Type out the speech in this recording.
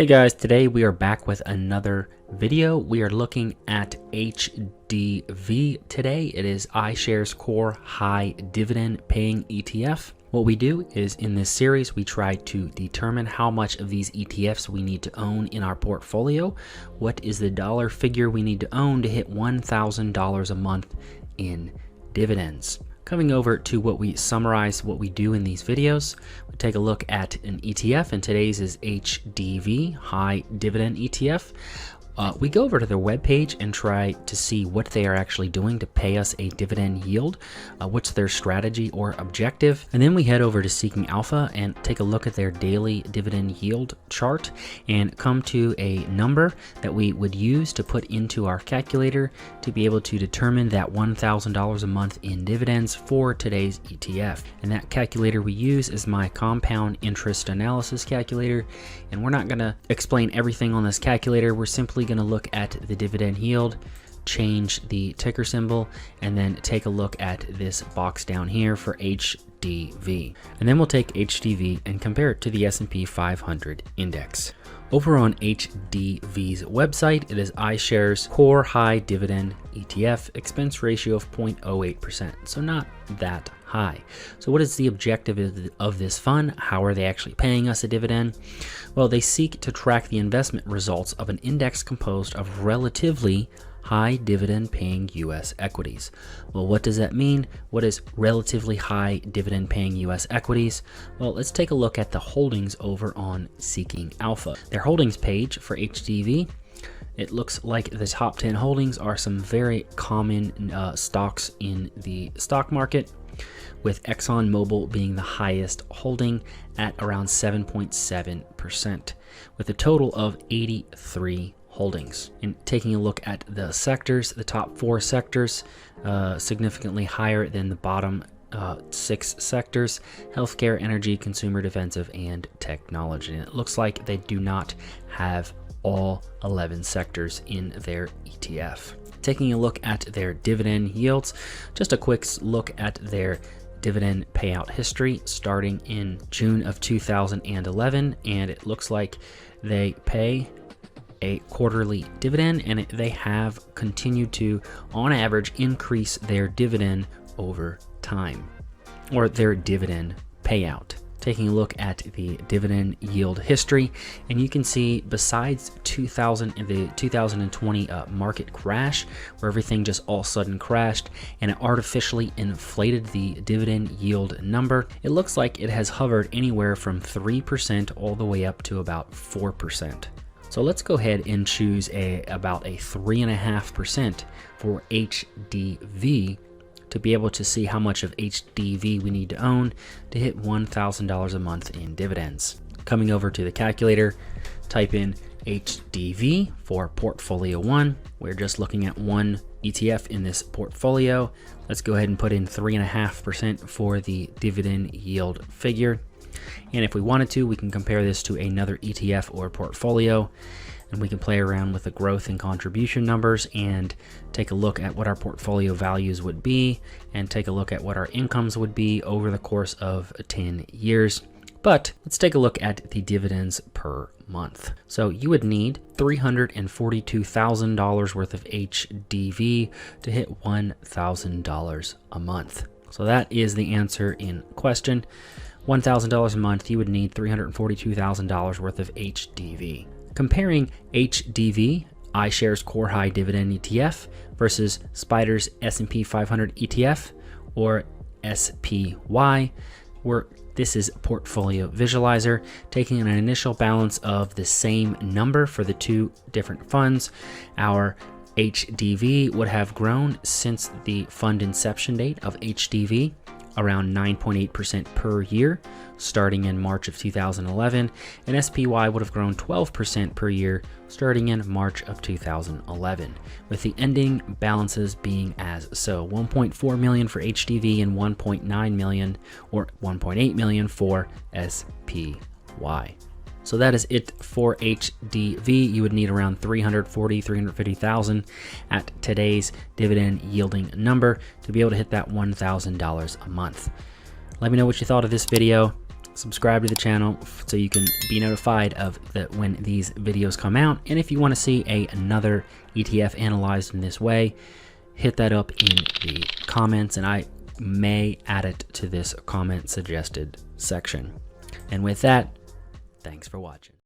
Hey guys, today we are back with another video. We are looking at HDV today. It is iShares Core High Dividend Paying ETF. What we do is in this series, we try to determine how much of these ETFs we need to own in our portfolio. What is the dollar figure we need to own to hit $1,000 a month in dividends? Coming over to what we summarize what we do in these videos, we take a look at an ETF, and today's is HDV, High Dividend ETF. We go over to their webpage and try to see what they are actually doing to pay us a dividend yield, what's their strategy or objective. And then we head over to Seeking Alpha and take a look at their daily dividend yield chart and come to a number that we would use to put into our calculator to be able to determine that $1,000 a month in dividends for today's ETF. And that calculator we use is my compound interest analysis calculator. And we're not going to explain everything on this calculator. We're simply going to look at the dividend yield, change the ticker symbol, and then take a look at this box down here for HDV. And then we'll take HDV and compare it to the S&P 500 index. Over on HDV's website, it is iShares Core High Dividend ETF, expense ratio of 0.08%, so not that high. So what is the objective of this fund? How are they actually paying us a dividend? Well, they seek to track the investment results of an index composed of relatively high dividend paying US equities. Well, what does that mean? What is relatively high dividend paying US equities? Well, let's take a look at the holdings over on Seeking Alpha. Their holdings page for HDV, it looks like the top 10 holdings are some very common stocks in the stock market, with ExxonMobil being the highest holding at around 7.7%, with a total of 83 holdings. And taking a look at the sectors, the top 4 sectors significantly higher than the bottom 6 sectors: healthcare, energy, consumer, defensive, and technology. And it looks like they do not have all 11 sectors in their ETF. Taking a look at their dividend yields, just a quick look at their dividend payout history starting in June of 2011, and it looks like they pay a quarterly dividend, and they have continued to, on average, increase their dividend over time, or their dividend payout. Taking a look at the dividend yield history, and you can see besides the 2020 market crash, where everything just all of a sudden crashed and it artificially inflated the dividend yield number, it looks like it has hovered anywhere from 3% all the way up to about 4%. So let's go ahead and choose about a 3.5% for HDV to be able to see how much of HDV we need to own to hit $1,000 a month in dividends. Coming over to the calculator, type in HDV for portfolio 1. We're just looking at one ETF in this portfolio. Let's go ahead and put in 3.5% for the dividend yield figure. And if we wanted to, we can compare this to another ETF or portfolio, and we can play around with the growth and contribution numbers and take a look at what our portfolio values would be and take a look at what our incomes would be over the course of 10 years. But let's take a look at the dividends per month. So you would need $342,000 worth of HDV to hit $1,000 a month. So that is the answer in question. $1,000 a month, you would need $342,000 worth of HDV. Comparing HDV, iShares Core High Dividend ETF, versus Spider's S&P 500 ETF, or SPY, this is Portfolio Visualizer, taking an initial balance of the same number for the two different funds. Our HDV would have grown since the fund inception date of HDV around 9.8% per year starting in March of 2011, and SPY would have grown 12% per year starting in March of 2011, with the ending balances being as so: 1.4 million for HDV and 1.9 million or 1.8 million for SPY. So that is it for HDV. You would need around $350,000 at today's dividend yielding number to be able to hit that $1,000 a month. Let me know what you thought of this video. subscribe to the channel so you can be notified of when these videos come out. And if you want to see another ETF analyzed in this way, hit that up in the comments and I may add it to this comment suggested section. And with that, thanks for watching.